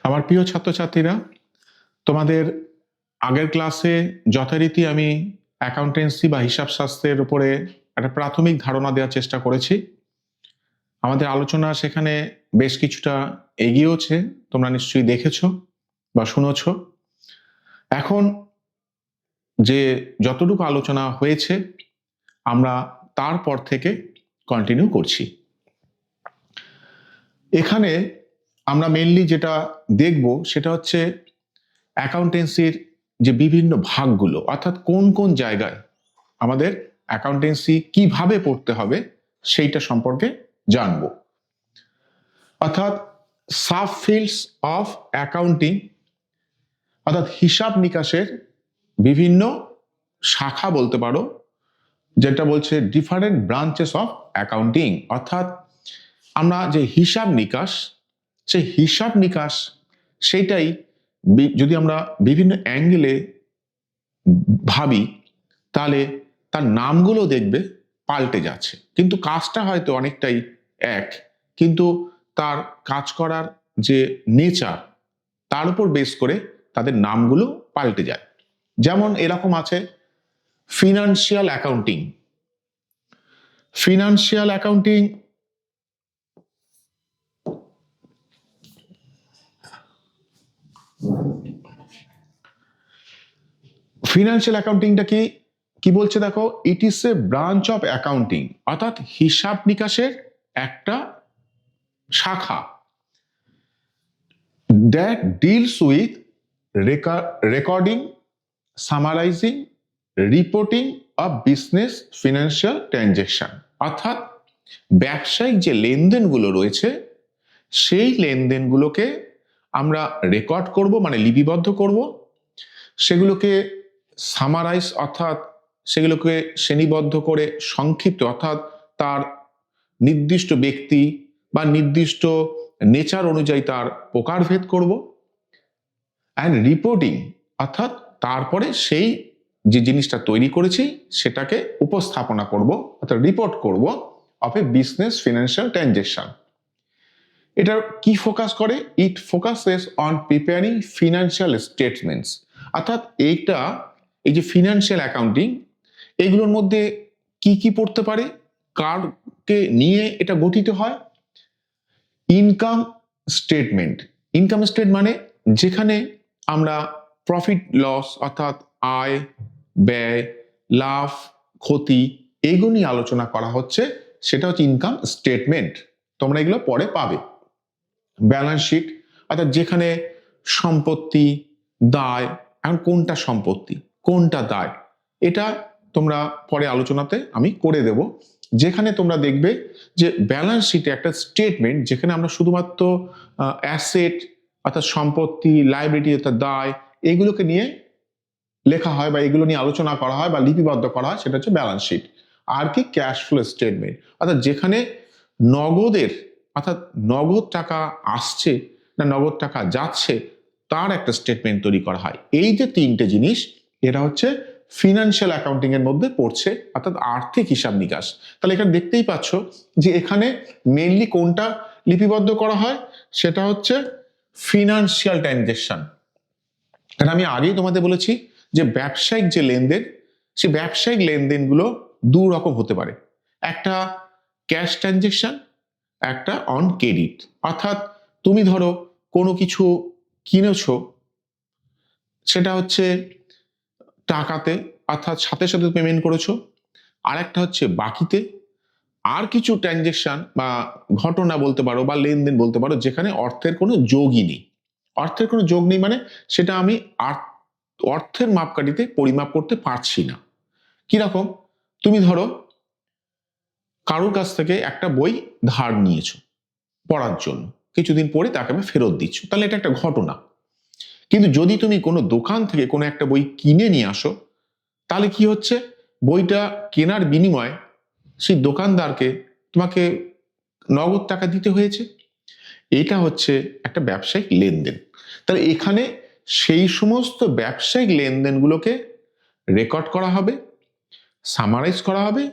আমার প্রিয় ছাত্রছাত্রীরা, তোমাদের আগের ক্লাসে যথারীতি আমি অ্যাকাউন্টেন্সি বা হিসাব শাস্ত্রের উপরে একটা প্রাথমিক ধারণা দেওয়ার চেষ্টা করেছি। আমাদের আলোচনা সেখানে বেশ কিছুটা এগিয়েওছে, তোমরা নিশ্চয়ই দেখেছো বা শুনেছো। এখন যে যতটুকু আলোচনা হয়েছে আমরা তারপর থেকে কন্টিনিউ করছি। এখানে আমরা মেইনলি যেটা দেখব সেটা হচ্ছে অ্যাকাউন্টেন্সির যে বিভিন্ন ভাগগুলো, অর্থাৎ কোন কোন জায়গায় আমাদের অ্যাকাউন্টেন্সি কিভাবে পড়তে হবে সেইটা সম্পর্কে জানব। অর্থাৎ সাব ফিল্ডস অফ অ্যাকাউন্টিং, অর্থাৎ হিসাব নিকাশের বিভিন্ন শাখা বলতে পারো, যেটা বলছে ডিফারেন্ট ব্রাঞ্চেস অফ অ্যাকাউন্টিং। অর্থাৎ আমরা যে হিসাব নিকাশ, সেই হিসাব নিকাশ সেইটাই যদি আমরা বিভিন্ন অ্যাঙ্গেলে ভাবি তাহলে তার নামগুলো দেখবে পাল্টে যাচ্ছে, কিন্তু কাজটা হয়তো অনেকটাই এক, কিন্তু তার কাজ করার যে নেচার তার উপর বেস করে তাদের নামগুলো পাল্টে যায়। যেমন এরকম আছে financial accounting. Financial accounting financial অ্যাকাউন্টিংটা কি বলছে দেখো, it is a branch of accounting, অর্থাৎ হিসাব নিকাশের একটা শাখা that deals with recording, summarising, reporting of business financial transaction. অর্থাৎ ব্যবসায়িক যে লেনদেনগুলো রয়েছে সেই লেনদেনগুলোকে আমরা রেকর্ড করব, মানে লিপিবদ্ধ করব, সেগুলোকে সামারাইজ অর্থাৎ সেগুলোকে শ্রেণীবদ্ধ করে সংক্ষিপ্ত অর্থাৎ তার নির্দিষ্ট ব্যক্তি বা নির্দিষ্ট নেচার অনুযায়ী তার প্রকারভেদ করব, অ্যান্ড রিপোর্টিং অর্থাৎ তারপরে সেই যে জিনিসটা তৈরি করেছি সেটাকে উপস্থাপনা করব অর্থাৎ রিপোর্ট করব of a business financial transaction. এটা কি ফোকাস করে? It focuses on preparing financial statements. অর্থাৎ এই যে ফিনান্সিয়াল অ্যাকাউন্টিং, এগুলোর মধ্যে কি পড়তে পারে, কারকে নিয়ে এটা গঠিত হয়? Income statement. ইনকাম স্টেট মানে যেখানে আমরা প্রফিট লস অর্থাৎ আয় ব্যয় লাভ ক্ষতি এগুলো নিয়ে আলোচনা করা হচ্ছে, সেটা হচ্ছে ইনকাম স্টেটমেন্ট। তোমরা এগুলো পরে পাবে। ব্যালেন্স শিট অর্থাৎ যেখানে সম্পত্তি দায়, এখন কোনটা সম্পত্তি কোনটা দায় এটা তোমরা পরে আলোচনাতে আমি করে দেব। যেখানে তোমরা দেখবে যে ব্যালেন্স শিটে একটা স্টেটমেন্ট যেখানে আমরা শুধুমাত্র অ্যাসেট অর্থাৎ সম্পত্তি, লাইবিলিটি অর্থাৎ দায় এগুলোকে নিয়ে লেখা হয় বা এগুলো নিয়ে আলোচনা করা হয় বা লিপিবদ্ধ করা হয়, সেটা হচ্ছে ব্যালেন্স শিট। আর কি ক্যাশ ফ্লো স্টেটমেন্ট, অর্থাৎ যেখানে নগদের অর্থাৎ নগদ টাকা আসছে না নগদ টাকা যাচ্ছে তার একটা স্টেটমেন্ট তৈরি করা হয়। এই যে তিনটে জিনিস এটা হচ্ছে ফিনান্সিয়াল অ্যাকাউন্টিং এর মধ্যে পড়ছে, অর্থাৎ আর্থিক হিসাব নিকাশ। তাহলে এখানে দেখতেই পাচ্ছ যে এখানে মেইনলি কোনটা লিপিবদ্ধ করা হয়, সেটা হচ্ছে ফিনান্সিয়াল ট্রানজ্যাকশন। কারণ আমি আগেই তোমাদের বলেছি যে ব্যবসায়িক যে লেনদেন, সেই ব্যবসায়িক লেনদেনগুলো দু রকম হতে পারে, একটা ক্যাশ ট্রানজ্যাকশন, একটা অন ক্রেডিট। অর্থাৎ তুমি ধরো কোনো কিছু কিনেছো, সেটা হচ্ছে টাকাতে অর্থাৎ সাথে সাথে পেমেন্ট করেছো, আর একটা হচ্ছে বাকিতে। আর কিছু ট্রানজ্যাকশন বা ঘটনা বলতে পারো বা লেনদেন বলতে পারো যেখানে অর্থের কোনো যোগই নেই। অর্থের কোনো যোগ নেই মানে সেটা আমি অর্থের মাপকাঠিতে পরিমাপ করতে পারছি না। কিরকম? তুমি ধরো কারোর কাছ থেকে একটা বই ধার নিয়েছো পড়ার জন্য, কিছুদিন পরে তাকে আমি ফেরত দিচ্ছ, তাহলে এটা একটা ঘটনা। কিন্তু যদি তুমি কোনো দোকান থেকে কোনো একটা বই কিনে নিয়ে আসো, তাহলে কি হচ্ছে, বইটা কেনার বিনিময়ে সেই দোকানদারকে তোমাকে নগদ টাকা দিতে হয়েছে। এটা হচ্ছে একটা ব্যবসায়িক লেনদেন। তাহলে এখানে সেই সমস্ত ব্যবসায়িক লেনদেনগুলোকে রেকর্ড করা হবে, সামারাইজ করা হবে,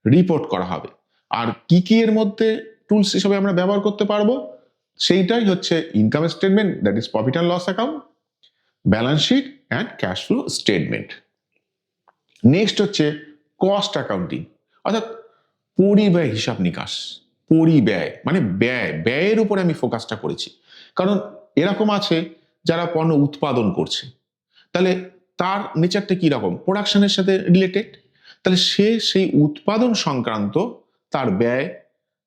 রিপোর্ট করা হবে। আর কি কি এর মধ্যে টুলস হিসেবে আমরা ব্যবহার করতে পারবো, সেইটাই হচ্ছে income statement, that is profit and loss account, balance sheet and cash flow statement. Next হচ্ছে কস্ট অ্যাকাউন্টিং, অর্থাৎ পরিব্যয় হিসাব নিকাশ। পরিব্যয় মানে ব্যয়ের উপরে আমি ফোকাসটা করেছি, কারণ এরকম আছে যারা পণ্য উৎপাদন করছে, তাহলে তার নেচারটা কি রকম, প্রোডাকশনের সাথে রিলেটেড, তাহলে সে সেই উৎপাদন সংক্রান্ত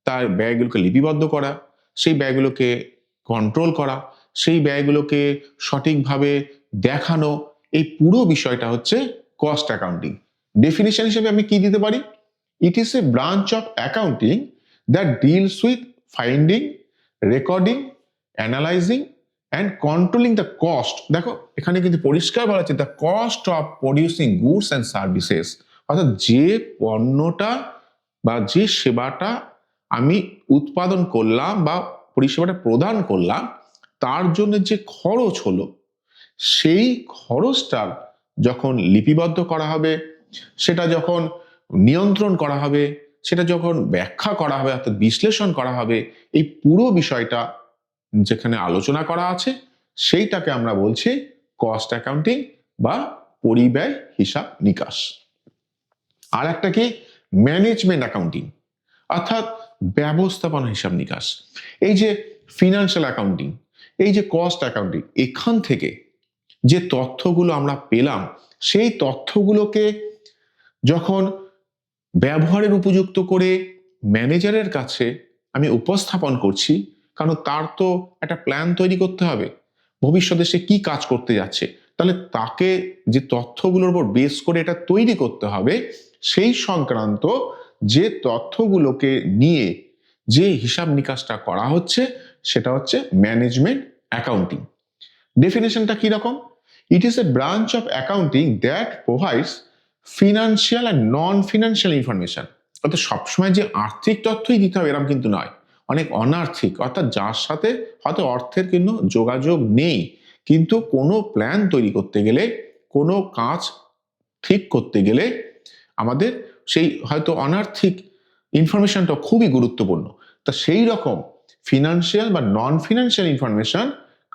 তার ব্যয়গুলোকে লিপিবদ্ধ করা, সেই ব্যয়গুলোকে কন্ট্রোল করা, সেই ব্যয়গুলোকে সঠিকভাবে দেখানো, এই পুরো বিষয়টা হচ্ছে কস্ট অ্যাকাউন্টিং। ডেফিনিশন হিসেবে আমি কি দিতে পারি, ইট is a branch of accounting that deals with finding, recording, analysing and controlling the cost. দেখো এখানে কিন্তু পরিষ্কার বলা আছে the cost of producing goods and services, অর্থাৎ যে পণ্যটা বা যে সেবাটা আমি উৎপাদন করলাম বা পরিষেবাটা প্রদান করলাম, তার জন্য যে খরচ হলো, সেই খরচটা যখন লিপিবদ্ধ করা হবে, সেটা যখন নিয়ন্ত্রণ করা হবে, সেটা যখন ব্যাখ্যা করা হবে অর্থাৎ বিশ্লেষণ করা হবে, এই পুরো বিষয়টা যেখানে আলোচনা করা আছে সেইটাকে আমরা বলছি কস্ট অ্যাকাউন্টিং বা পরিব্যয় হিসাব নিকাশ। আর একটা কি ম্যানেজমেন্ট অ্যাকাউন্টিং, অর্থাৎ ব্যবস্থাপনা হিসাব নিকাশ। এই যে ফিনান্সিয়াল অ্যাকাউন্টিং, এই যে কস্ট অ্যাকাউন্টিং, এখান থেকে যে তথ্যগুলো আমরা পেলাম, সেই তথ্যগুলোকে যখন ব্যবহারের উপযুক্ত করে ম্যানেজারের কাছে আমি উপস্থাপন করছি, কারণ তার তো একটা প্ল্যান তৈরি করতে হবে ভবিষ্যতে সে কি কাজ করতে যাচ্ছে, তাহলে তাকে যে তথ্যগুলোর উপর বেস করে এটা তৈরি করতে হবে, সেই সংক্রান্ত যে তথ্যগুলোকে নিয়ে যে হিসাব নিকাশটা করা হচ্ছে সেটা হচ্ছে ম্যানেজমেন্ট অ্যাকাউন্টিং। ডেফিনেশনটা কি রকম, ইট is a branch of accounting that provides financial and non financial information. অর্থাৎ সবসময় যে আর্থিক তথ্যই দিতে হবে এরকম কিন্তু নয়, অনেক অনার্থিক, অর্থাৎ যার সাথে হয়তো অর্থের কিন্তু যোগাযোগ নেই, কিন্তু কোনো প্ল্যান তৈরি করতে গেলে, কোনো কাজ ঠিক করতে গেলে আমাদের সেই হয়তো অনার্থিক ইনফরমেশনটা খুবই গুরুত্বপূর্ণ। তা সেই রকম ফিনান্সিয়াল বা নন ফিনান্সিয়াল ইনফরমেশন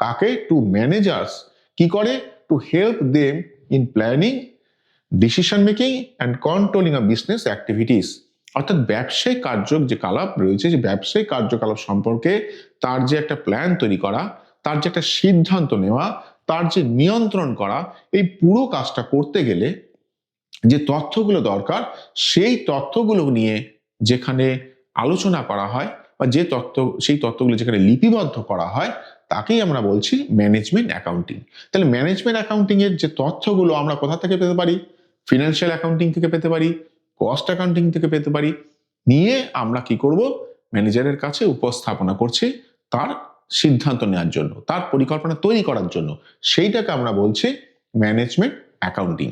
কাকে, টু ম্যানেজার্স, কি করে, to help them in planning, decision making and controlling of business activities. অর্থাৎ ব্যবসায়িক কার্যকলাপ রয়েছে, যে ব্যবসায়িক কার্যকলাপ সম্পর্কে তার যে একটা প্ল্যান তৈরি করা, তার যে একটা সিদ্ধান্ত নেওয়া, তার যে নিয়ন্ত্রণ করা, এই পুরো কাজটা করতে গেলে যে তথ্যগুলো দরকার, সেই তথ্যগুলো নিয়ে যেখানে আলোচনা করা হয় বা সেই তথ্যগুলো যেখানে লিপিবদ্ধ করা হয়, তাকেই আমরা বলছি ম্যানেজমেন্ট অ্যাকাউন্টিং। তাহলে ম্যানেজমেন্ট অ্যাকাউন্টিং এর যে তথ্যগুলো আমরা কোথা থেকে পেতে পারি, ফিনান্সিয়াল অ্যাকাউন্টিং থেকে পেতে পারি, কস্ট অ্যাকাউন্টিং থেকে পেতে পারি, নিয়ে আমরা কি করব, ম্যানেজারের কাছে উপস্থাপনা করছি তার সিদ্ধান্ত নেওয়ার জন্য, তার পরিকল্পনা তৈরি করার জন্য, সেইটাকে আমরা বলছি ম্যানেজমেন্ট অ্যাকাউন্টিং।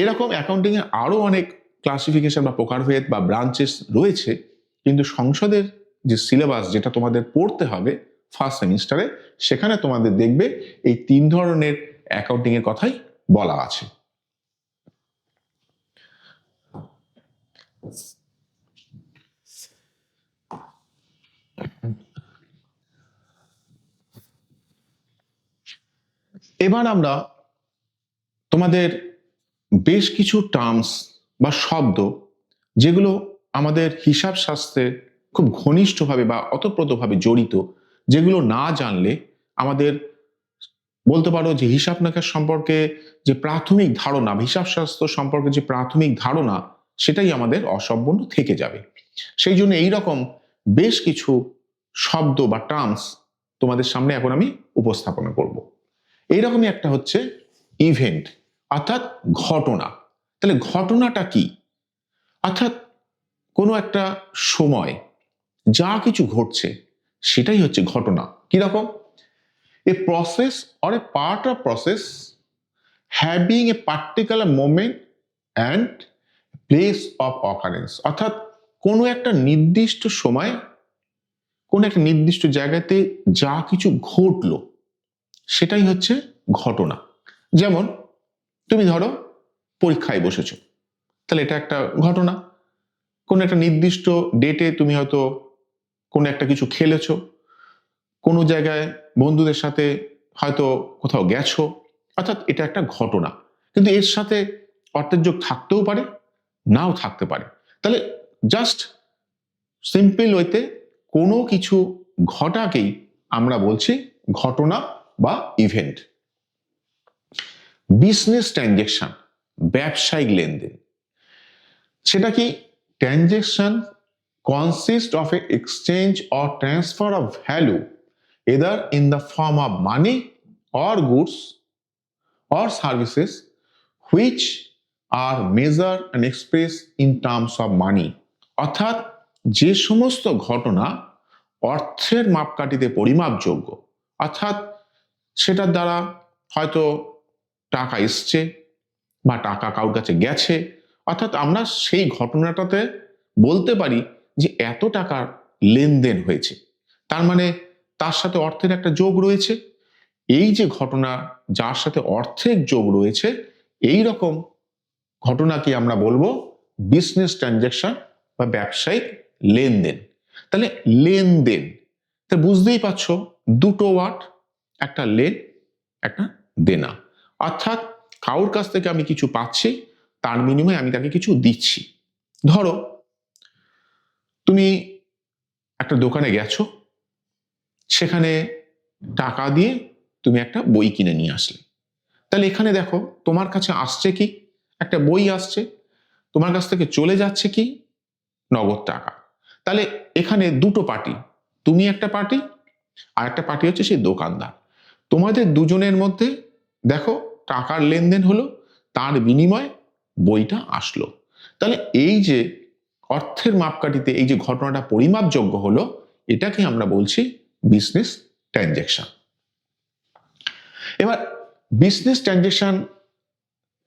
এরকম অ্যাকাউন্টিং এ আরো অনেক ক্লাসিফিকেশন বা প্রকারভেদ বা ব্রাঞ্চেস রয়েছে, কিন্তু সংসদের যে সিলেবাস যেটা তোমাদের পড়তে হবে ফার্স্ট সেমিস্টারে, সেখানে তোমাদের দেখবে এই 3 ধরনের অ্যাকাউন্টিং এর কথাই বলা আছে। এবার আমরা তোমাদের বেশ কিছু টার্মস বা শব্দ যেগুলো আমাদের হিসাব শাস্ত্রে খুব ঘনিষ্ঠভাবে বা অতপ্রতভাবে জড়িত, যেগুলো না জানলে আমাদের বলতে পারো যে হিসাব নিকাশ সম্পর্কে যে প্রাথমিক ধারণা, হিসাব শাস্ত্র সম্পর্কে যে প্রাথমিক ধারণা, সেটাই আমাদের অসম্পূর্ণ থেকে যাবে। সেই জন্য এইরকম বেশ কিছু শব্দ বা টার্মস তোমাদের সামনে এখন আমি উপস্থাপনা করব। এইরকমই একটা হচ্ছে ইভেন্ট, অর্থাৎ ঘটনা। তাহলে ঘটনাটা কি, অর্থাৎ কোনো একটা সময় যা কিছু ঘটছে সেটাই হচ্ছে ঘটনা। কিরকম, a process or a part of process having a particular moment and place of occurrence, অর্থাৎ কোনো একটা নির্দিষ্ট সময়, কোনো একটা নির্দিষ্ট জায়গাতে যা কিছু ঘটলো সেটাই হচ্ছে ঘটনা। যেমন তুমি ধরো পরীক্ষায় বসেছো, তাহলে এটা একটা ঘটনা। কোনো একটা নির্দিষ্ট ডেটে তুমি হয়তো কোনো একটা কিছু খেলেছো, কোনো জায়গায় বন্ধুদের সাথে হয়তো কোথাও গেছো, অর্থাৎ এটা একটা ঘটনা, কিন্তু এর সাথে অর্থের যোগ থাকতেও পারে, নাও থাকতে পারে। তাহলে জাস্ট সিম্পল ওয়েতে কোনো কিছু ঘটাকেই আমরা বলছি ঘটনা বা ইভেন্ট। বিজনেস ট্রানজেকশন, ব্যবসায়িক লেনদেন, সেটা কি? Transaction consist of a exchange or transfer of value either in the form of money or goods or services which are measured and expressed in terms of money। অর্থাৎ যে সমস্ত ঘটনা অর্থের মাপকাঠিতে পরিমাপযোগ্য, অর্থাৎ সেটার দ্বারা হয়তো টাকা এসছে বা টাকা কারোর কাছে গেছে, অর্থাৎ আমরা সেই ঘটনাটাতে বলতে পারি যে এত টাকার লেনদেন হয়েছে, তার মানে তার সাথে অর্থের একটা যোগ রয়েছে। এই যে ঘটনা যার সাথে অর্থের যোগ রয়েছে, এই রকম ঘটনাকে আমরা বলবো বিজনেস ট্রানজাকশন বা ব্যবসায়িক লেনদেন। তাহলে লেনদেন, তা বুঝতেই পারছো দুটো ওয়ার্ড, একটা লেন, একটা দেনা। অর্থাৎ কারোর কাছ থেকে আমি কিছু পাচ্ছি, তার বিনিময়ে আমি তাকে কিছু দিচ্ছি। ধরো তুমি একটা দোকানে গেছো, সেখানে টাকা দিয়ে তুমি একটা বই কিনে নিয়ে আসলে। তাহলে এখানে দেখো তোমার কাছে আসছে কি? একটা বই আসছে। তোমার কাছ থেকে চলে যাচ্ছে কি? নগদ টাকা। তাহলে এখানে দুটো পার্টি, তুমি একটা পার্টি আর একটা পার্টি হচ্ছে সেই দোকানদার। তোমাদের দুজনের মধ্যে দেখো টাকার লেনদেন হলো, তার বিনিময়ে বইটা আসলো। তাহলে এই যে অর্থের মাপকাঠিতে এই যে ঘটনাটা পরিমাপযোগ্য হলো, এটাকে আমরা বলছি বিজনেস ট্রানজেকশন। এবার বিজনেস ট্রানজেকশন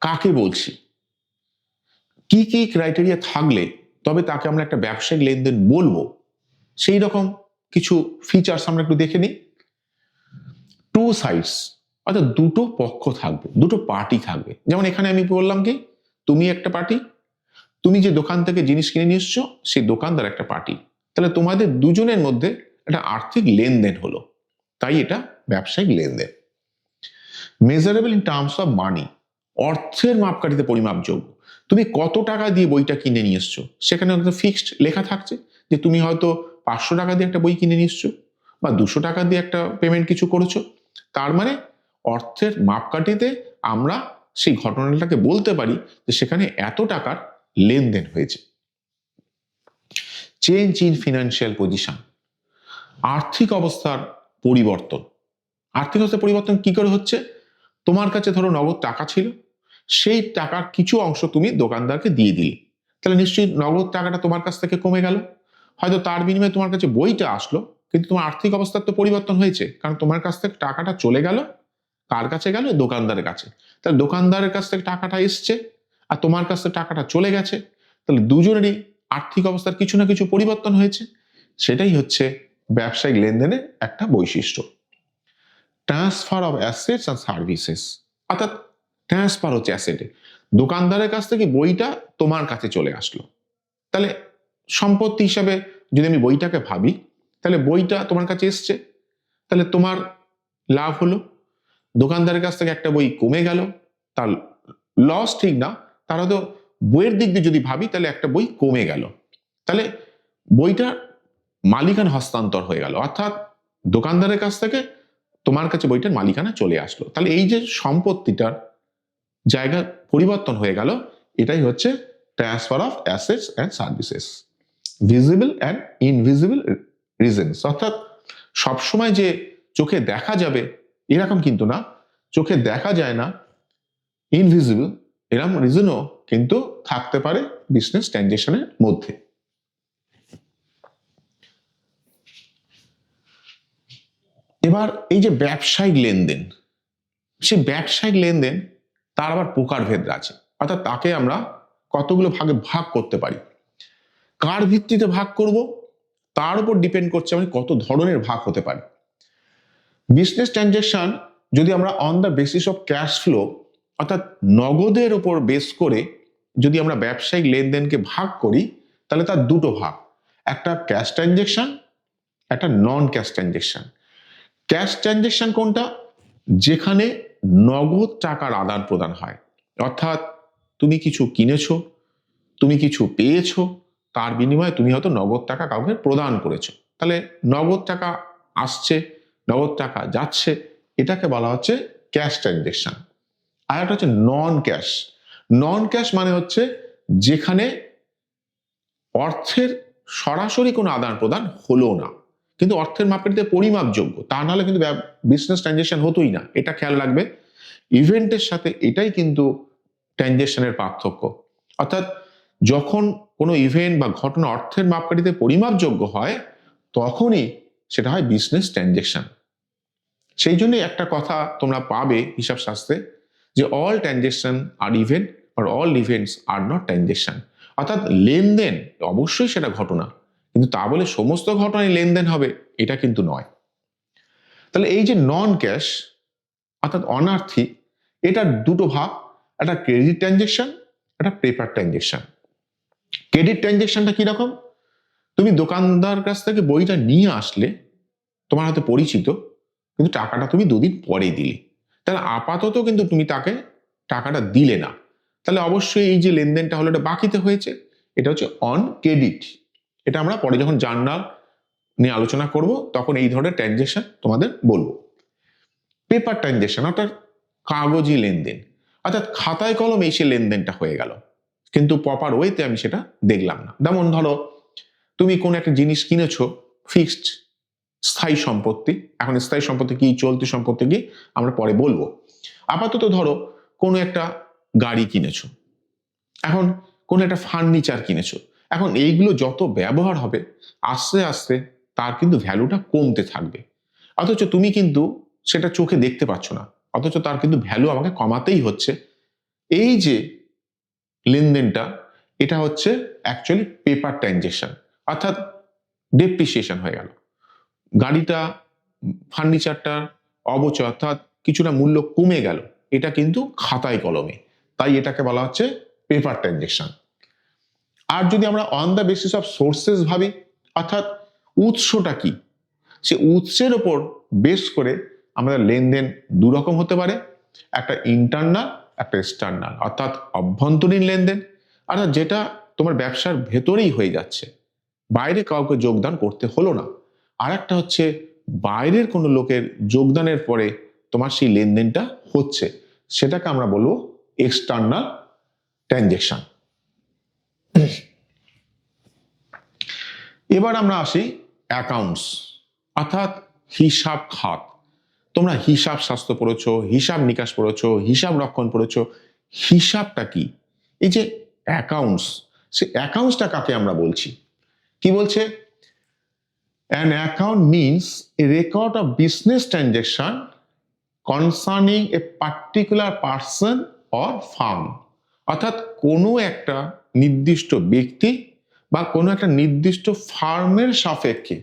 কাকে বলছি, কি কি ক্রাইটেরিয়া থাকলে তবে তাকে আমরা একটা ব্যবসায়িক লেনদেন বলবো, সেই রকম কিছু ফিচার্স আমরা একটু দেখে নিই। টু সাইডস, অর্থাৎ দুটো পক্ষ থাকবে, দুটো পার্টি থাকবে। যেমন এখানে আমি বললাম কি, তুমি একটা পার্টি, তুমি যে দোকান থেকে জিনিস কিনে নিয়ে এসছো সেই দোকানদার একটা পার্টি। তাহলে তোমাদের দুজনের মধ্যে একটা আর্থিক লেনদেন হলো, তাই এটা ব্যবসায়িক লেনদেন। Measurable in terms of money, অর্থের মাপকাঠিতে পরিমাপযোগ্য। তুমি কত টাকা দিয়ে বইটা কিনে নিয়ে এসছো, সেখানে হয়তো ফিক্সড লেখা থাকছে যে তুমি হয়তো 500 টাকা দিয়ে একটা বই কিনে নিয়ে এসছো বা 200 টাকা দিয়ে একটা পেমেন্ট কিছু করেছো। তার মানে অর্থের মাপকাঠিতে আমরা সেই ঘটনাটাকে বলতে পারি যে সেখানে এত টাকার লেনদেন হয়েছে। চেঞ্জ ইন ফিনান্সিয়াল পজিশন, আর্থিক অবস্থার পরিবর্তন। আর্থিক অবস্থার পরিবর্তন কি করে হচ্ছে? তোমার কাছে ধরো নগদ টাকা ছিল, সেই টাকার কিছু অংশ তুমি দোকানদারকে দিয়ে দিলে, তাহলে নিশ্চয়ই নগদ টাকাটা তোমার কাছ থেকে কমে গেল। হয়তো তার বিনিময়ে তোমার কাছে বইটা আসলো, কিন্তু তোমার আর্থিক অবস্থার তো পরিবর্তন হয়েছে, কারণ তোমার কাছ থেকে টাকাটা চলে গেল, কার কাছে গেল? দোকানদারের কাছে। তাহলে দোকানদারের কাছ থেকে টাকাটা এসছে আর তোমার কাছ থেকে টাকাটা চলে গেছে, তাহলে দুজনেরই আর্থিক অবস্থার কিছু না কিছু পরিবর্তন হয়েছে। সেটাই হচ্ছে ব্যবসায়িক লেনদেনের একটা বৈশিষ্ট্য। Transfer of assets and services, অর্থাৎ ট্রান্সফার হচ্ছে অ্যাসেটে, দোকানদারের কাছ থেকে বইটা তোমার কাছে চলে আসলো। তাহলে সম্পত্তি হিসাবে যদি আমি বইটাকে ভাবি, তাহলে বইটা তোমার কাছে এসছে, তাহলে তোমার লাভ হলো। দোকানদারের কাছ থেকে একটা বই কমে গেল, তার লস ঠিক না, তার হয়তো বইয়ের দিক দিয়ে যদি ভাবি তাহলে একটা বই কমে গেল, তাহলে বইটা মালিকানা হস্তান্তর হয়ে গেল, অর্থাৎ দোকানদারের কাছ থেকে তোমার কাছে বইটার মালিকানা চলে আসলো। তাহলে এই যে সম্পত্তিটার জায়গা পরিবর্তন হয়ে গেল, এটাই হচ্ছে transfer of assets and services. Visible and invisible reasons, অর্থাৎ সবসময় যে চোখে দেখা যাবে এরকম কিন্তু না, চোখে দেখা যায় না, ইনভিজিবল, এরকম রিজনও কিন্তু থাকতে পারে বিজনেস ট্রানজেকশনের মধ্যে। এবার এই যে ব্যবসায়িক লেনদেন, সেই ব্যবসায়িক লেনদেন তার আবার প্রকারভেদ আছে, অর্থাৎ তাকে আমরা কতগুলো ভাগে ভাগ করতে পারি। কার ভিত্তিতে ভাগ করব তার উপর ডিপেন্ড করছে আমি কত ধরনের ভাগ হতে পারে। বিজনেস ট্রানজেকশন যদি আমরা on the basis of cash flow, অর্থাৎ নগদের উপর বেস করে যদি আমরা ব্যবসায়িক লেনদেনকে ভাগ করি, তাহলে তার দুটো ভাগ, একটা ক্যাশ ট্রানজেকশন, একটা নন ক্যাশ ট্রানজেকশন। ক্যাশ ট্রানজেকশন কোনটা? যেখানে নগদ টাকার আদান প্রদান হয়, অর্থাৎ তুমি কিছু কিনেছো, তুমি কিছু পেয়েছো, তার বিনিময়ে তুমি হয়তো নগদ টাকা কাউকে প্রদান করেছো, তাহলে নগদ টাকা আসছে, নগদ টাকা যাচ্ছে, এটাকে বলা হচ্ছে ক্যাশ ট্রানজেকশন। আর একটা হচ্ছে নন ক্যাশ। নন ক্যাশ মানে হচ্ছে যেখানে অর্থের সরাসরি কোনো আদান প্রদান হলো না, কিন্তু অর্থের মাপকাঠিতে পরিমাপযোগ্য, তা নাহলে কিন্তু বিজনেস ট্রানজেকশন হতোই না। এটা খেয়াল রাখবে, ইভেন্টের সাথে এটাই কিন্তু ট্রানজেকশনের পার্থক্য। অর্থাৎ যখন কোনো ইভেন্ট বা ঘটনা অর্থের মাপকাঠিতে পরিমাপযোগ্য হয়, তখনই সেটা হয় বিজনেস ট্রানজেকশন। সেই জন্যই একটা কথা তোমরা পাবে হিসাব শাস্ত্রে, যে অল ট্রানজেকশন আর ইভেন্ট, আর all events are not transaction. অর্থাৎ লেনদেন অবশ্যই সেটা ঘটনা, কিন্তু তা বলে সমস্ত ঘটনায় লেনদেন হবে এটা কিন্তু নয়। তাহলে এই যে নন ক্যাশ অর্থাৎ অনার্থিক, এটার দুটো ভাগ, একটা ক্রেডিট ট্রানজেকশন, একটা পেপার ট্রানজেকশন। ক্রেডিট ট্রানজেকশনটা কিরকম? তুমি দোকানদার কাছ থেকে বইটা নিয়ে আসলে, তোমার হাতে পরিচিত, কিন্তু টাকাটা তুমি দুদিন পরে দিলে, তাহলে আপাতত কিন্তু তুমি তাকে টাকাটা দিলে না, তাহলে অবশ্যই এই যে লেনদেনটা হলো এটা বাকিতে হয়েছে, এটা হচ্ছে অন ক্রেডিট। এটা আমরা পরে যখন জার্নাল নিয়ে আলোচনা করব তখন এই ধরনের ট্রানজেকশন তোমাদের বলবো। পেপার ট্রানজেকশন অর্থাৎ কাগজি লেনদেন, অর্থাৎ খাতায় কলমে এসে লেনদেনটা হয়ে গেল, কিন্তু প্রপার ওয়েতে আমি সেটা দেখলাম না। যেমন ধরো তুমি কোন একটা জিনিস কিনেছো, ফিক্সড স্থায়ী সম্পত্তি, এখন স্থায়ী সম্পত্তি কি চলতি সম্পত্তি কি আমরা পরে বলবো। আপাতত ধরো কোনো একটা গাড়ি কিনেছো, এখন কোনো একটা ফার্নিচার কিনেছো, এখন এইগুলো যত ব্যবহার হবে আস্তে আস্তে তার কিন্তু ভ্যালুটা কমতে থাকবে, অথচ তুমি কিন্তু সেটা চোখে দেখতে পাচ্ছ না, অথচ তার কিন্তু ভ্যালু আমাকে কমাতেই হচ্ছে। এই যে লেনদেনটা, এটা হচ্ছে অ্যাকচুয়ালি পেপার ট্রানজেকশন, অর্থাৎ ডেপ্রিসিয়েশন হয়ে গেল, গাড়িটা ফার্নিচারটার অবচয় অর্থাৎ কিছুটা মূল্য কমে গেল, এটা কিন্তু খাতায় কলমে, তাই এটাকে বলা হচ্ছে পেপার ট্রানজেকশন। আর যদি আমরা on the basis of sources ভাবি, অর্থাৎ উৎসটা কি, সে উৎসের ওপর বেস করে আমাদের লেনদেন দু রকম হতে পারে, একটা ইন্টারনাল, একটা এক্সটার্নাল, অর্থাৎ অভ্যন্তরীণ লেনদেন, অর্থাৎ যেটা তোমার ব্যবসার ভেতরেই হয়ে যাচ্ছে, বাইরে কাউকে যোগদান করতে হলো না। আর একটা হচ্ছে বাইরের কোনো লোকের যোগদানের পরে তোমার সেই লেনদেনটা হচ্ছে, সেটাকে আমরা বলবো এক্সটার্নাল ট্রানজেকশন। এবার আমরা আসি অ্যাকাউন্টস, অর্থাৎ হিসাব খাত। তোমরা হিসাব শাস্ত্র পড়েছো, হিসাব নিকাশ পড়েছো, হিসাব রক্ষণ পড়েছো, হিসাবটা কি? এই যে অ্যাকাউন্টস, সে অ্যাকাউন্টসটা কাকে আমরা বলছি? কি বলছে? An account means a record of business transaction concerning a particular person or firm, অর্থাৎ কোনো একটা নির্দিষ্ট ব্যক্তি বা কোনো একটা নির্দিষ্ট ফার্মের সাপেক্ষে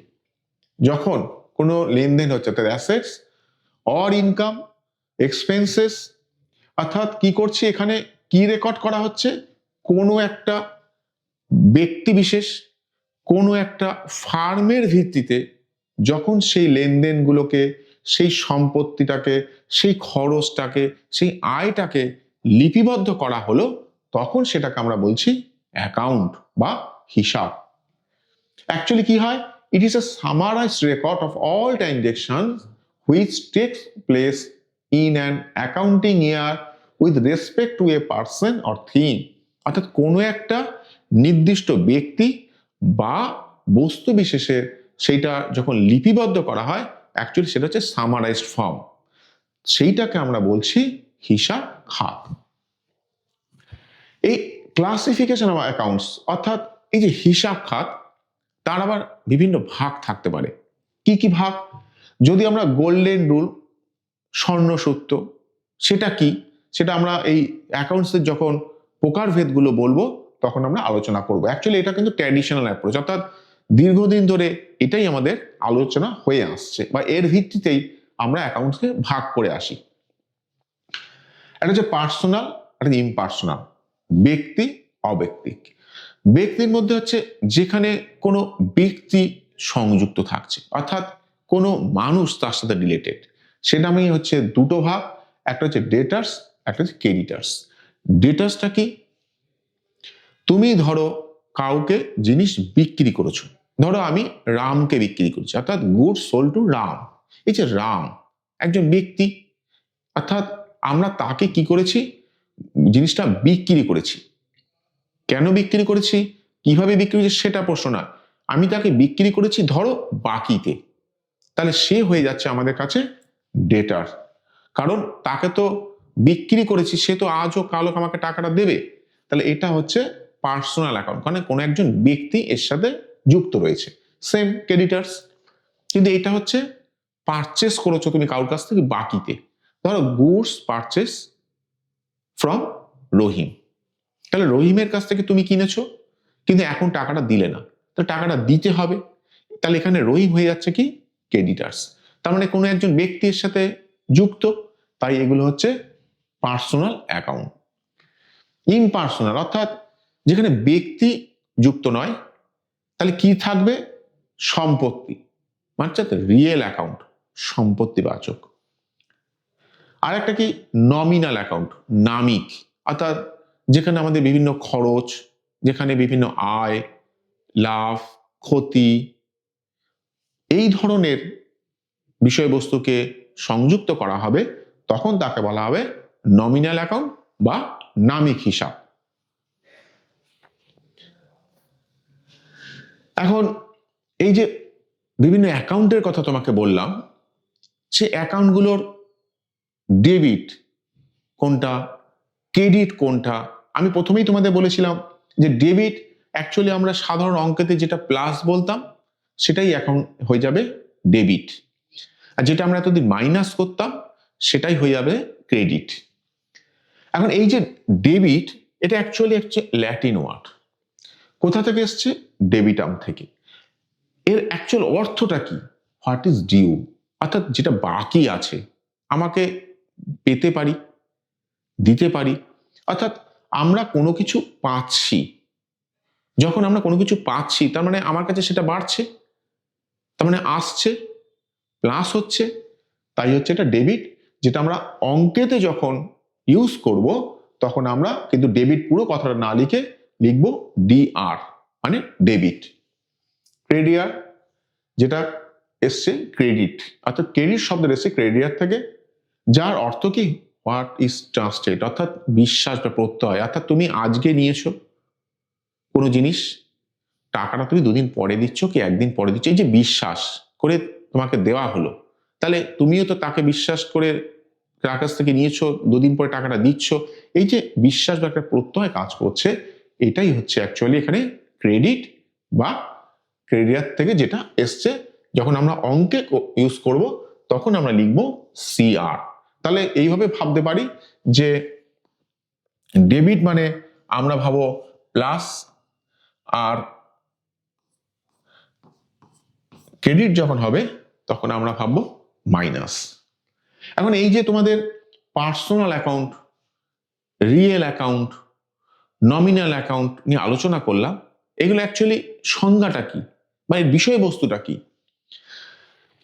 যখন কোনো লেনদেন হচ্ছে, অর্থাৎ অ্যাসেটস অর ইনকাম, এক্সপেন্সেস, অর্থাৎ কি করছি এখানে, কি রেকর্ড করা হচ্ছে? কোনো একটা ব্যক্তি বিশেষ কোনো একটা ফার্মের ভিত্তিতে যখন সেই লেনদেনগুলোকে, সেই সম্পত্তিটাকে, সেই খরচটাকে, সেই আয়টাকে লিপিবদ্ধ করা হলো, তখন সেটাকে আমরা বলছি অ্যাকাউন্ট বা হিসাব। অ্যাকচুয়ালি কি হয়? ইট is A summarised record of all transactions which takes place in an accounting year with respect to a person or thing, অর্থাৎ কোনো একটা নির্দিষ্ট ব্যক্তি বা বস্তু বিশেষে সেইটা যখন লিপিবদ্ধ করা হয়, অ্যাকচুয়ালি সেটা হচ্ছে সামারাইজড ফর্ম, সেইটাকে আমরা বলছি হিসাব খাত। এই ক্লাসিফিকেশন অফ অ্যাকাউন্টস, অর্থাৎ এই যে হিসাব খাত, তার আবার বিভিন্ন ভাগ থাকতে পারে। কি কি ভাগ? যদি আমরা গোল্ডেন রুল, স্বর্ণসূত্র, সেটা কি, সেটা আমরা এই অ্যাকাউন্টসের যখন প্রকারভেদগুলো বলবো তখন আমরা আলোচনা করবো। অ্যাকচুয়ালি এটা কিন্তু ট্র্যাডিশনাল অ্যাপ্রোচ, অর্থাৎ দীর্ঘদিন ধরে এটাই আমাদের আলোচনা হয়ে আসছে বা এর ভিত্তিতেই আমরা অ্যাকাউন্টসকে ভাগ করে আসি। এটা হচ্ছে পার্সোনাল, এটা ইমপার্সোনাল, ব্যক্তি অব্যক্তিক। ব্যক্তির মধ্যে হচ্ছে যেখানে কোনো ব্যক্তি সংযুক্ত থাকছে, অর্থাৎ কোনো মানুষ তার সাথে রিলেটেড, সে নামেই হচ্ছে দুটো ভাগ, একটা হচ্ছে ডেটার্স, একটা হচ্ছে ক্রেডিটার্স। ডেটার্সটা কি? তুমি ধরো কাউকে জিনিস বিক্রি করেছো, ধরো আমি রামকে বিক্রি করছি, অর্থাৎ গুড সোল টু রাম। এই যে রাম একজন ব্যক্তি, অর্থাৎ আমরা তাকে কি করেছি, জিনিসটা বিক্রি করেছি। কেন বিক্রি করেছি, কিভাবে বিক্রি করেছি সেটা প্রশ্ন নয়, আমি তাকে বিক্রি করেছি ধরো বাকিতে, তাহলে সে হয়ে যাচ্ছে আমাদের কাছে ডেটার। কারণ তাকে তো বিক্রি করেছি, সে তো আজও কালো আমাকে টাকাটা দেবে, তাহলে এটা হচ্ছে পার্সোনাল অ্যাকাউন্ট, মানে কোনো একজন ব্যক্তি এর সাথে যুক্ত রয়েছে। সেম ক্রেডিটার্স, কিন্তু এটা হচ্ছে পারচেস করেছো তুমি কারোর কাছ থেকে বাকিতে, ধরো গুডস পারচেস ফ্রম রহিম, তাহলে রহিমের কাছ থেকে তুমি কিনেছো কিন্তু এখন টাকাটা দিলে না, তো টাকাটা দিতে হবে, তাহলে এখানে রহিম হয়ে যাচ্ছে কি ক্রেডিটার্স। তার মানে কোনো একজন ব্যক্তির সাথে যুক্ত, তাই এগুলো হচ্ছে পার্সোনাল অ্যাকাউন্ট। ইমপার্সোনাল অর্থাৎ যেখানে ব্যক্তি যুক্ত নয়, তাহলে কি থাকবে, সম্পত্তি, মানে রিয়েল অ্যাকাউন্ট, সম্পত্তিবাচক। আর একটা কি নমিনাল অ্যাকাউন্ট, নামিক, অর্থাৎ যেখানে আমাদের বিভিন্ন খরচ, যেখানে বিভিন্ন আয়, লাভ, ক্ষতি, এই ধরনের বিষয়বস্তুকে সংযুক্ত করা হবে, তখন তাকে বলা হবে নমিনাল অ্যাকাউন্ট বা নামিক হিসাব। এখন এই যে বিভিন্ন অ্যাকাউন্টের কথা তোমাকে বললাম, সে অ্যাকাউন্টগুলোর ডেবিট কোনটা, ক্রেডিট কোনটা, আমি প্রথমেই তোমাদের বলেছিলাম যে ডেবিট অ্যাকচুয়ালি আমরা সাধারণ অঙ্কেতে যেটা প্লাস বলতাম সেটাই এখন হয়ে যাবে ডেবিট, আর যেটা আমরা এতদিন মাইনাস করতাম সেটাই হয়ে যাবে ক্রেডিট। এখন এই যে ডেবিট, এটা অ্যাকচুয়ালি হচ্ছে ল্যাটিন ওয়ার্ড, কোথা থেকে এসছে, ডেবিটাম থেকে। এর অ্যাকচুয়াল অর্থটা কি, হোয়াট ইজ ডিউ, অর্থাৎ যেটা বাকি আছে আমাকে পেতে পারি, দিতে পারি, অর্থাৎ আমরা কোনো কিছু পাচ্ছি, যখন আমরা কোনো কিছু পাচ্ছি তার মানে আমার কাছে সেটা বাড়ছে, তার মানে আসছে, প্লাস হচ্ছে, তাই হচ্ছে এটা ডেবিট। যেটা আমরা অঙ্কেতে যখন ইউজ করব তখন আমরা কিন্তু ডেবিট পুরো কথাটা না লিখে লিখবো ডিআর, মানে ডেবিট। ক্রেডিয়ার যেটা এসছে ক্রেডিট, অর্থাৎ ক্রেডিট শব্দের এসছে ক্রেডিয়ার থেকে, যার অর্থ কি হোয়াট ইজ ট্রাস্টেড, অর্থাৎ বিশ্বাস বা প্রত্যয়, অর্থাৎ তুমি আজকে নিয়েছো কোনো জিনিস, টাকাটা তুমি দুদিন পরে দিচ্ছ কি একদিন পরে দিচ্ছ, এই যে বিশ্বাস করে তোমাকে দেওয়া হলো, তাহলে তুমিও তো তাকে বিশ্বাস করে তার কাছ থেকে নিয়েছো, দুদিন পরে টাকাটা দিচ্ছ, এই যে বিশ্বাস বা একটা প্রত্যয় কাজ করছে, এটাই হচ্ছে অ্যাকচুয়ালি এখানে ক্রেডিট বা ক্রেডিয়ার থেকে যেটা এসছে, যখন আমরা অঙ্কে ইউজ করব তখন আমরা লিখব সিআর। তাহলে এইভাবে ভাবতে পারি যে ডেবিট মানে আমরা ভাবো প্লাস, আর ক্রেডিট যখন হবে তখন আমরা ভাববো মাইনাস। এখন এই যে তোমাদের personal account, real account, nominal account নিয়ে আলোচনা করলাম, এগুলো অ্যাকচুয়ালি সংজ্ঞাটা কি বা এর বিষয়বস্তুটা কি।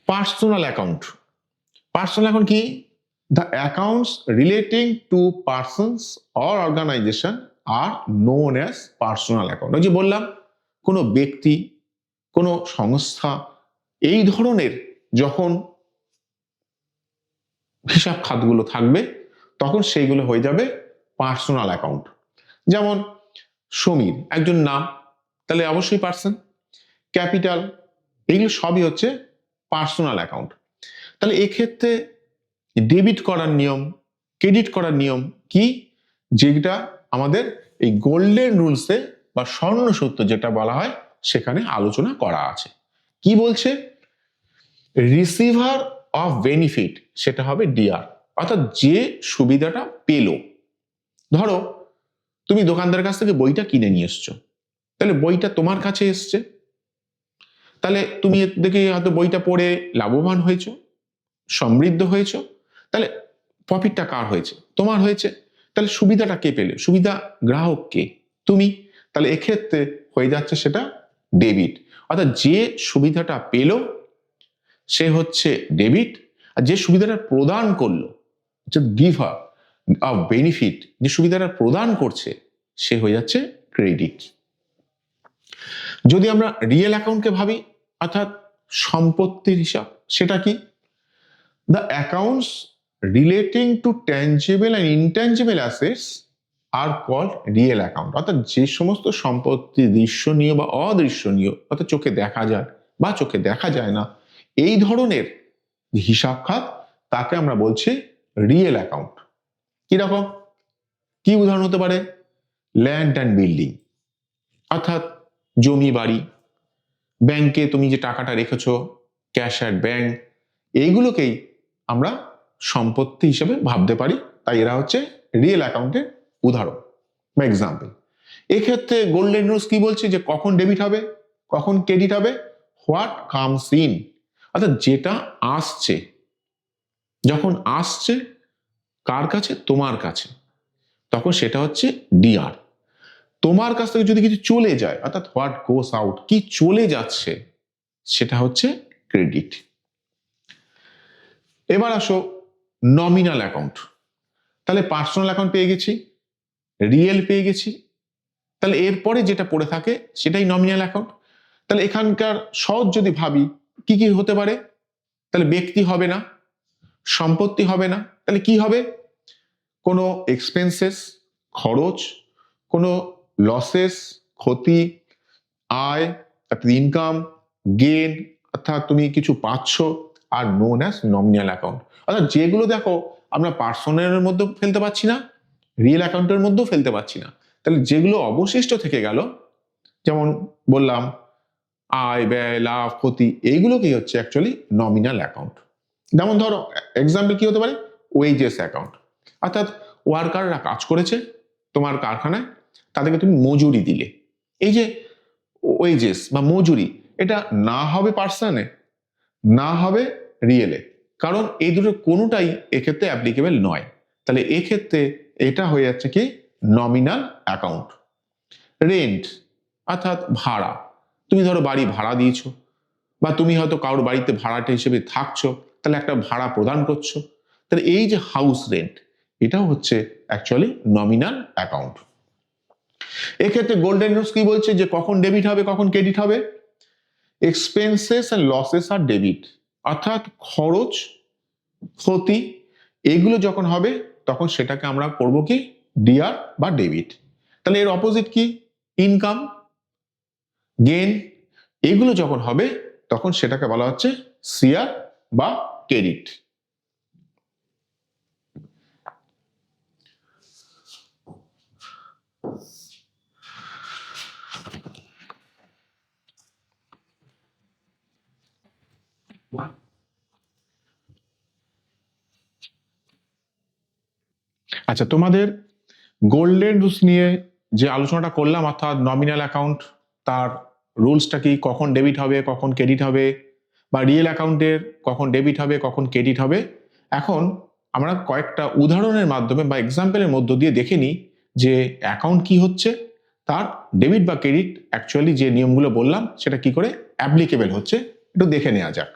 পার্সোনাল অ্যাকাউন্ট, পার্সোনাল অ্যাকাউন্ট কি, the accounts relating to persons or organization are known as personal account। ওই যে বললাম কোনো ব্যক্তি, কোনো সংস্থা, এই ধরনের যখন হিসাব খাতগুলো থাকবে তখন সেইগুলো হয়ে যাবে পার্সোনাল অ্যাকাউন্ট। যেমন সমীর একজন নাম, তাহলে অবশ্যই পার্সন, ক্যাপিটাল, এইগুলো সবই হচ্ছে পার্সোনাল অ্যাকাউন্ট। তাহলে এক্ষেত্রে ডেবিট করার নিয়ম, ক্রেডিট করার নিয়ম কি, যেটা আমাদের এই গোল্ডেন রুলসে বা স্বর্ণ সূত্র যেটা বলা হয় সেখানে আলোচনা করা আছে। কি বলছে, রিসিভার অফ বেনিফিট সেটা হবে ডিআর, অর্থাৎ যে সুবিধাটা পেলো। ধরো তুমি দোকানদারের কাছ থেকে বইটা কিনে নিয়ে এসছো, তাহলে বইটা তোমার কাছে এসছে, তাহলে তুমি এর দেখে হয়তো বইটা পড়ে লাভবান হয়েছো, সমৃদ্ধ হয়েছো, তাহলে প্রফিটটা কার হয়েছে, তোমার হয়েছে, তাহলে সুবিধাটা কে পেলে, সুবিধা গ্রাহক কে, তুমি। তাহলে তাহলে এক্ষেত্রে হয়ে যাচ্ছে সেটা ডেবিট। অর্থাৎ যে সুবিধাটা পেল সে হচ্ছে ডেবিট, আর যে সুবিধাটা প্রদান করলো, যে গিভার অফ বেনিফিট, যে সুবিধাটা প্রদান করছে, সে হয়ে যাচ্ছে ক্রেডিট। যদি আমরা রিয়েল অ্যাকাউন্টকে ভাবি, অর্থাৎ সম্পত্তির হিসাব, সেটা কি? The accounts relating to tangible and intangible assets are called real account. অর্থাৎ যে সমস্ত সম্পত্তি দৃশ্যনীয় বা অদৃশ্যনীয়, অর্থাৎ চোখে দেখা যায় বা চোখে দেখা যায় না, এই ধরনের হিসাব খাত, তাকে আমরা বলছি রিয়েল অ্যাকাউন্ট। কিরকম? কি উদাহরণ হতে পারে? ল্যান্ড অ্যান্ড বিল্ডিং, অর্থাৎ জমি বাড়ি, ব্যাংকে তুমি যে টাকাটা রেখেছো, ক্যাশ অ্যাট ব্যাংক, এইগুলোকেই আমরা সম্পত্তি হিসেবে ভাবতে পারি। তাই এরা হচ্ছে রিয়েল অ্যাকাউন্টের উদাহরণ বা এক্সাম্পল। এক্ষেত্রে গোল্ডেন রুলস কি বলছে? যে কখন ডেবিট হবে, কখন ক্রেডিট হবে? হোয়াট কামস ইন, অর্থাৎ যেটা আসছে, যখন আসছে কার কাছে? তোমার কাছে, তখন সেটা হচ্ছে ডিআর। তোমার কাছ থেকে যদি কিছু চলে যায়, অর্থাৎ হোয়াট গোস আউট, কি চলে যাচ্ছে, সেটা হচ্ছে ক্রেডিট। এবার আসো নমিনাল অ্যাকাউন্ট। তাহলে পার্সোনাল অ্যাকাউন্ট পেয়ে গেছি, রিয়েল পেয়ে গেছি, তাহলে এরপরে যেটা পড়ে থাকে সেটাই নমিনাল অ্যাকাউন্ট। তাহলে এখানকার সহজ যদি ভাবি, কি কি হতে পারে? তাহলে ব্যক্তি হবে না, সম্পত্তি হবে না, তাহলে কি হবে? কোনো এক্সপেন্সেস, খরচ, কোনো লসেস, ক্ষতি, আয় অর্থাৎ ইনকাম, গেন অর্থাৎ তুমি কিছু পাচ্ছ, are known as nominal account. অর্থাৎ যেগুলো দেখো আমরা পার্সোনালের মধ্যে ফেলতে পারছি না, রিয়েল অ্যাকাউন্টের মধ্যেও ফেলতে পারছি না, তাহলে যেগুলো অবশিষ্ট থেকে গেল, যেমন বললাম আয়, ব্যয়, লাভ, ক্ষতি, এইগুলোকেই হচ্ছে অ্যাকচুয়ালি নমিনাল অ্যাকাউন্ট। যেমন ধরো এক্সাম্পল কি হতে পারে? ওয়েজেস অ্যাকাউন্ট, অর্থাৎ ওয়ার্কাররা কাজ করেছে তোমার কারখানায়, তাদেরকে তুমি মজুরি দিলে। এই যে ওয়েজেস বা মজুরি, এটা না হবে পার্সনে, না হবে রিয়েলে, কারণ এই দুটো কোনোটাই এক্ষেত্রে অ্যাপ্লিকেবল নয়। তাহলে এক্ষেত্রে এটা হয়ে যাচ্ছে কি নমিনাল অ্যাকাউন্ট। রেন্ট অর্থাৎ ভাড়া, তুমি ধরো বাড়ি ভাড়া দিয়েছো, বা তুমি হয়তো কারোর বাড়িতে ভাড়াটে হিসেবে থাকছো, তাহলে একটা ভাড়া প্রদান করছো, তাহলে এই যে হাউস রেন্ট, এটাও হচ্ছে অ্যাকচুয়ালি নমিনাল অ্যাকাউন্ট। এক্ষেত্রে গোল্ডেন রুলস কি বলছে? যে কখন ডেবিট হবে, কখন ক্রেডিট হবে? Expenses and losses are debit, অর্থাৎ খরচ, ক্ষতি, এগুলো যখন হবে তখন সেটাকে আমরা করব কি ডিআর বা ডেবিট। তাহলে এর অপোজিট কি? ইনকাম, গেন, এগুলো যখন হবে তখন সেটাকে বলা হচ্ছে সিআর বা ক্রেডিট। আচ্ছা, তোমাদের গোল্ডেন রুলস নিয়ে যে আলোচনাটা করলাম, অর্থাৎ নমিনাল অ্যাকাউন্ট, তার রুলসটা কি, কখন ডেবিট হবে, কখন ক্রেডিট হবে, বা রিয়েল অ্যাকাউন্টের কখন ডেবিট হবে, কখন ক্রেডিট হবে, এখন আমরা কয়েকটা উদাহরণের মাধ্যমে বা এক্সাম্পলের মধ্য দিয়ে দেখে নিই যে অ্যাকাউন্ট কি হচ্ছে, তার ডেবিট বা ক্রেডিট অ্যাকচুয়ালি যে নিয়মগুলো বললাম সেটা কি করে অ্যাপ্লিকেবল হচ্ছে, একটু দেখে নেওয়া যাক।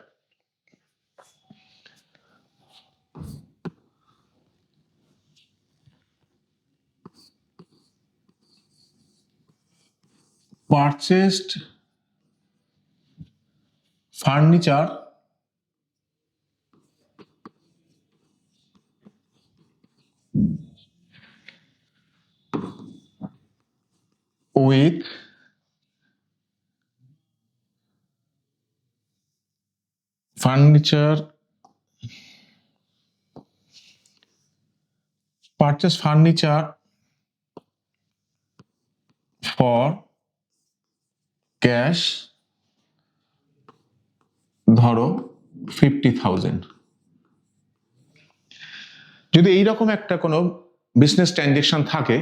Purchased furniture with furniture purchase furniture for cash ধরো 50,000। যদি এইরকম একটা কোনো বিজনেস ট্রানজাকশন থাকে,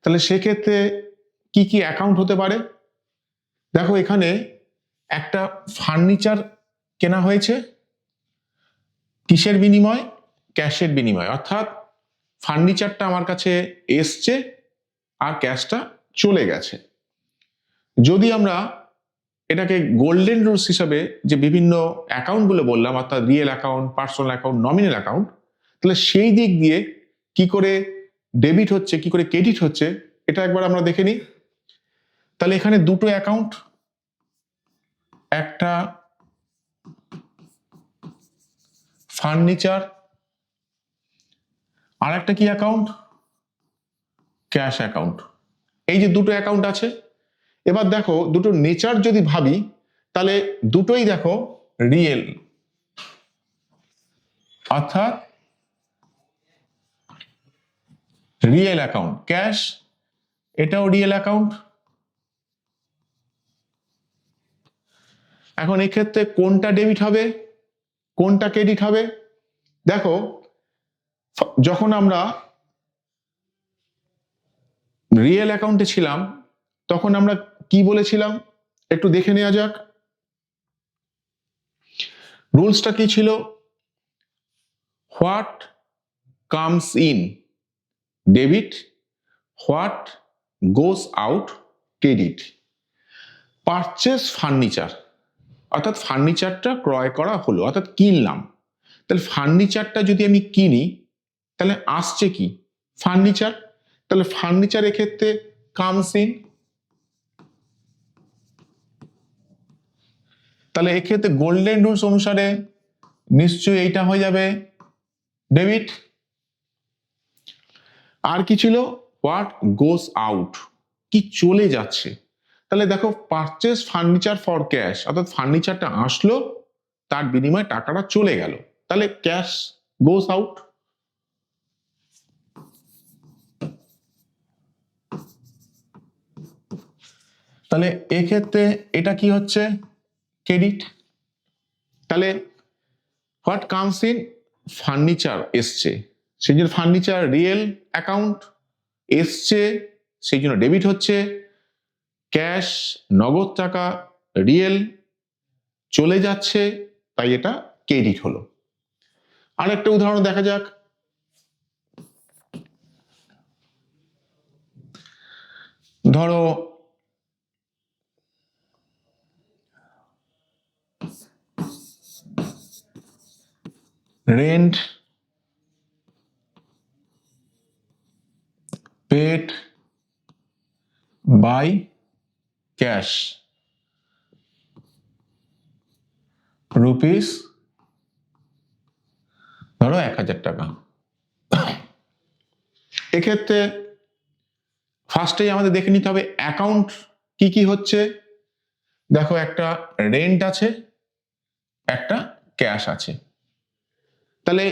তাহলে সেক্ষেত্রে কি কি অ্যাকাউন্ট হতে পারে? দেখো এখানে একটা ফার্নিচার কেনা হয়েছে, কিসের বিনিময়? ক্যাশের বিনিময়, অর্থাৎ ফার্নিচারটা আমার কাছে এসছে আর ক্যাশটা চলে গেছে। যদি আমরা এটাকে গোল্ডেন রুলস হিসাবে যে বিভিন্ন অ্যাকাউন্টগুলো বললাম, অর্থাৎ real account, personal account, nominal account, তাহলে সেই দিক দিয়ে কি করে ডেবিট হচ্ছে, কি করে ক্রেডিট হচ্ছে, এটা একবার আমরা দেখে নিই। তাহলে এখানে দুটো অ্যাকাউন্ট, একটা ফার্নিচার আর একটা কি অ্যাকাউন্ট, ক্যাশ অ্যাকাউন্ট। এই যে দুটো অ্যাকাউন্ট আছে, এবার দেখো দুটো নেচার যদি ভাবি তাহলে দুটোই দেখো রিয়েল, অর্থাৎ রিয়েল অ্যাকাউন্ট। ক্যাশ এটাও রিয়েল অ্যাকাউন্ট। এখন এক্ষেত্রে কোনটা ডেবিট হবে, কোনটা ক্রেডিট হবে? দেখো যখন আমরা রিয়েল অ্যাকাউন্টে ছিলাম তখন আমরা কি বলেছিলাম একটু দেখে নেওয়া যাক। রুলসটা কি ছিল? What comes in debit, what goes out credit. Purchase furniture, অর্থাৎ ফার্নিচারটা ক্রয় করা হলো, অর্থাৎ কিনলাম। তাহলে ফার্নিচারটা যদি আমি কিনি তাহলে আসছে কি? ফার্নিচার। তাহলে ফার্নিচার এক্ষেত্রে কামস ইন। তাহলে এক্ষেত্রে গোল্ডেন রুলস অনুসারে নিশ্চয়ই এইটা হয়ে যাবে ডেবিট। আর কি ছিল? হোয়াট গোস আউট, কি চলে যাচ্ছে। তাহলে দেখো পারচেস ফার্নিচার ফর ক্যাশ, অর্থাৎ ফার্নিচারটা আসলো তার বিনিময়ে টাকাটা চলে গেল, তাহলে ক্যাশ গোস আউট। তাহলে এক্ষেত্রে এটা কি হচ্ছে? ক্রেডিট। তাহলে হোয়াট কামস ইন, ফার্নিচার এসছে, সেই জন্য ফার্নিচার রিয়েল অ্যাকাউন্ট এসছে, সেই জন্য ডেবিট হচ্ছে। ক্যাশ নগদ টাকা রিয়েল চলে যাচ্ছে, তাই এটা ক্রেডিট হলো। আরেকটা উদাহরণ দেখা যাক। ধরো rent paid by cash rupees, ধরো 1000 টাকা। এক্ষেত্রে ফার্স্টেই আমাদের দেখে নিতে হবে অ্যাকাউন্ট কি কি হচ্ছে। দেখো একটা রেন্ট আছে, একটা ক্যাশ আছে। তাহলে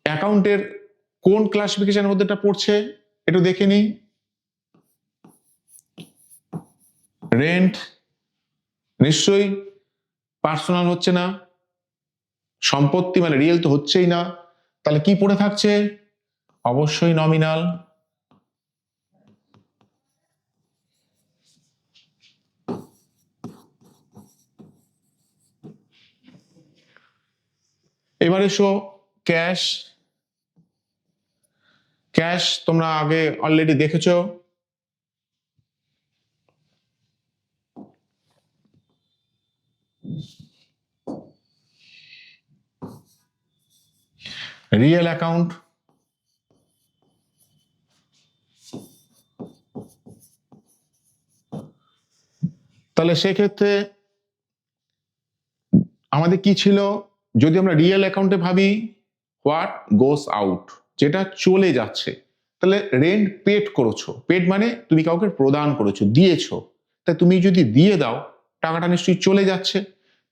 অ্যাকাউন্টের কোন ক্লাসিফিকেশনের মধ্যে এটা পড়ছে একটু দেখে নিই। রেন্ট নিশ্চয়ই পার্সোনাল হচ্ছে না, সম্পত্তি মানে রিয়েল তো হচ্ছেই না, তাহলে কি পড়ে থাকছে? অবশ্যই নমিনাল। এবার এসো ক্যাশ। ক্যাশ তোমরা আগে অলরেডি দেখেছো, রিয়েল অ্যাকাউন্ট। তাহলে সেক্ষেত্রে আমাদের কি ছিল? যদি আমরা রিয়েল অ্যাকাউন্টে ভাবি হোয়াট গোস আউট, যেটা চলে যাচ্ছে, তাহলে রেন্ট পেড করেছো, পেড মানে তুমি কাউকে প্রদান করেছো, দিয়েছো, তাই তুমি যদি দিয়ে দাও টাকাটা নিশ্চয়ই চলে যাচ্ছে।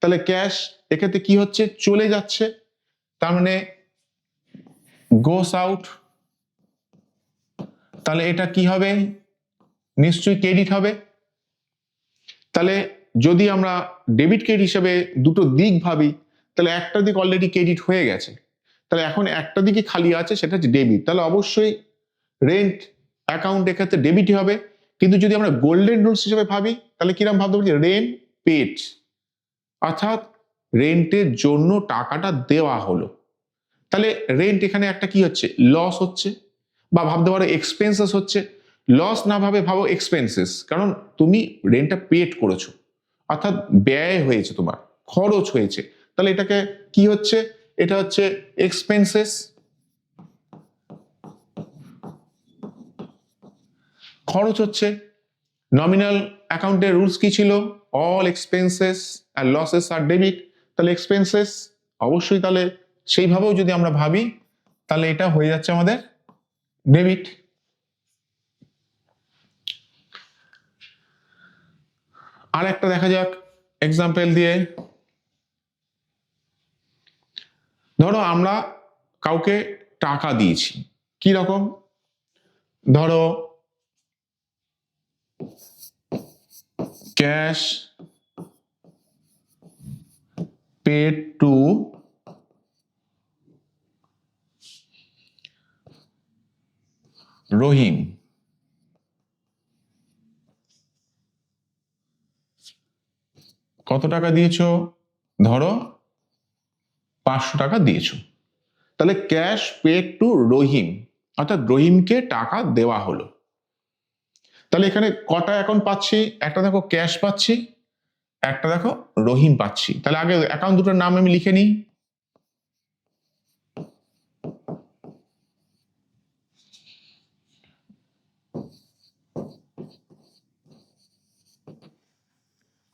তাহলে ক্যাশ এক্ষেত্রে কি হচ্ছে? চলে যাচ্ছে, তার মানে গোস আউট। তাহলে এটা কি হবে? নিশ্চয়ই ক্রেডিট হবে। তাহলে যদি আমরা ডেবিট ক্রেডিট হিসেবে দুটো দিক ভাবি, তাহলে একটা দিক অলরেডি ক্রেডিট হয়ে গেছে, তাহলে এখন একটা দিকে খালি আছে, সেটা হচ্ছে ডেবিট। তাহলে অবশ্যই রেন্ট অ্যাকাউন্ট এক্ষেত্রে ডেবিটই হবে। কিন্তু যদি আমরা গোল্ডেন রুলস হিসেবে ভাবি তাহলে কিরকম ভাবতে পারি? রেন্ট পেড, অর্থাৎ রেন্টের জন্য টাকাটা দেওয়া হলো। তাহলে রেন্ট এখানে একটা কি হচ্ছে? লস হচ্ছে, বা ভাবতে পারো এক্সপেন্সেস হচ্ছে। লস না ভাবে ভাবো এক্সপেন্সেস, কারণ তুমি রেন্টটা পেড করেছো, অর্থাৎ ব্যয় হয়েছে, তোমার খরচ হয়েছে, তাহলে এটাকে কি হচ্ছে, এটা হচ্ছে এক্সপেন্সেস। খরচ হচ্ছে। নমিনাল অ্যাকাউন্টের রুলস কি ছিল, all expenses R losses are debit, তাহলে এক্সপেন্সেস অবশ্যই, তাহলে সেইভাবেও যদি আমরা ভাবি তাহলে এটা হয়ে যাচ্ছে আমাদের ডেবিট। আর একটা দেখা যাক এক্সাম্পল দিয়ে। ধরো আমরা কাউকে টাকা দিয়েছি, কি রকম, ধরো ক্যাশ পেড টু রহিম, কত টাকা দিয়েছো, ধরো 500 টাকা দিয়েছো, তাহলে ক্যাশ পেড টু রহিম, অর্থাৎ রহিমকে টাকা দেওয়া হলো। তাহলে এখানে কটা অ্যাকাউন্ট পাচ্ছি, একটা দেখো ক্যাশ পাচ্ছি, একটা দেখো রহিম পাচ্ছি। তাহলে আগে অ্যাকাউন্ট দুটোর নাম আমি লিখে নিই।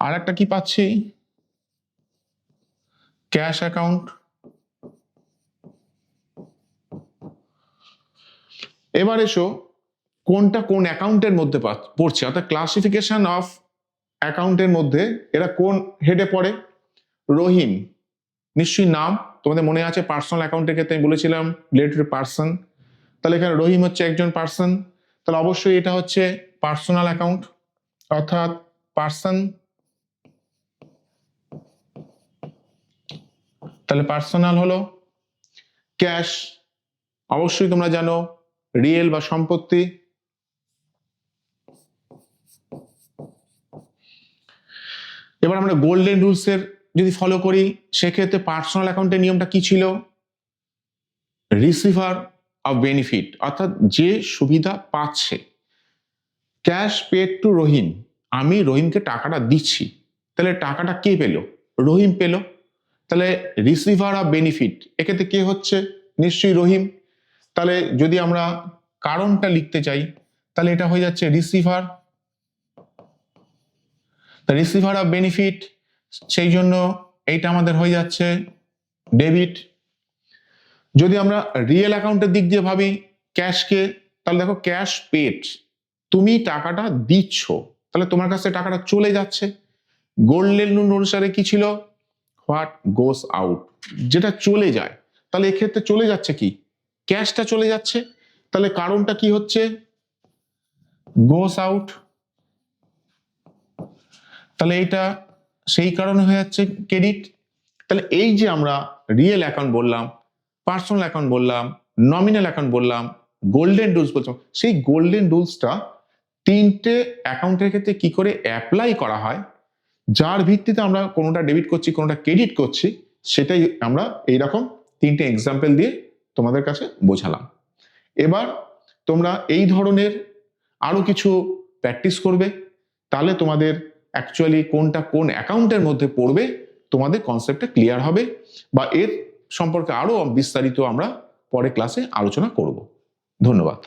আর একটা কি পাচ্ছি, ক্যাশ অ্যাকাউন্ট। এবার এসো কোনটা কোন অ্যাকাউন্টের মধ্যে পড়ছে, অর্থাৎ ক্লাসিফিকেশন অফ অ্যাকাউন্টের মধ্যে এরা কোন হেডে পড়ে, রহিম নিশ্চয়ই নাম, তোমাদের মনে আছে পার্সোনাল অ্যাকাউন্টের ক্ষেত্রে আমি বলেছিলাম রিলেটেড পার্সন, তাহলে এখানে রহিম হচ্ছে একজন পার্সন, তাহলে অবশ্যই এটা হচ্ছে পার্সোনাল অ্যাকাউন্ট, অর্থাৎ পার্সন, তাহলে পার্সোনাল হলো। ক্যাশ অবশ্যই তোমরা জানো রিয়েল বা সম্পত্তি। এবার আমরা গোল্ডেন রুলস এর যদি ফলো করি, সেক্ষেত্রে পার্সোনাল অ্যাকাউন্টের নিয়মটা কি ছিল, রিসিভার অফ বেনিফিট, অর্থাৎ যে সুবিধা পাচ্ছে। ক্যাশ পেড টু রহিম, আমি রহিমকে টাকাটা দিচ্ছি, তাহলে টাকাটা কে পেল, রহিম পেল, তাহলে রিসিভার অফ বেনিফিট এক্ষেত্রে কে হচ্ছে, নিশ্চয়ই রহিম। তাহলে যদি আমরা কারণটা লিখতে চাই তাহলে এটা হয়ে যাচ্ছে রিসিভার, রিসিভার অফ বেনিফিট, সেই জন্য এইটা আমাদের হয়ে যাচ্ছে ডেবিট। যদি আমরা রিয়েল অ্যাকাউন্টের দিক দিয়ে ভাবি ক্যাশকে, তাহলে দেখো ক্যাশ পেড, তুমি টাকাটা দিচ্ছ, তাহলে তোমার কাছে টাকাটা চলে যাচ্ছে। গোল্ডেন রুল অনুসারে কি ছিল, হোয়াট গোস আউট, যেটা চলে যায়, তাহলে এক্ষেত্রে চলে যাচ্ছে কি, ক্যাশটা চলে যাচ্ছে, তাহলে কারণটা কি হচ্ছে, গোস আউট, তাহলে এইটা সেই কারণে হয়ে যাচ্ছে ক্রেডিট। তাহলে এই যে আমরা রিয়েল অ্যাকাউন্ট বললাম, পার্সোনাল অ্যাকাউন্ট বললাম, নমিনাল অ্যাকাউন্ট বললাম, গোল্ডেন রুলস বলছিলাম, সেই গোল্ডেন রুলসটা তিনটে অ্যাকাউন্টের ক্ষেত্রে কি করে অ্যাপ্লাই করা হয়, যার ভিত্তিতে আমরা কোনোটা ডেবিট করছি কোনোটা ক্রেডিট করছি, সেটাই আমরা এইরকম তিনটে এক্সাম্পল দিয়ে তোমাদের কাছে বোঝালাম। এবার তোমরা এই ধরনের আরো কিছু প্র্যাকটিস করবে, তাহলে তোমাদের অ্যাকচুয়ালি কোনটা কোন অ্যাকাউন্টের মধ্যে পড়বে তোমাদের কনসেপ্টটা ক্লিয়ার হবে, বা এর সম্পর্কে আরো বিস্তারিত আমরা পরে ক্লাসে আলোচনা করব। ধন্যবাদ।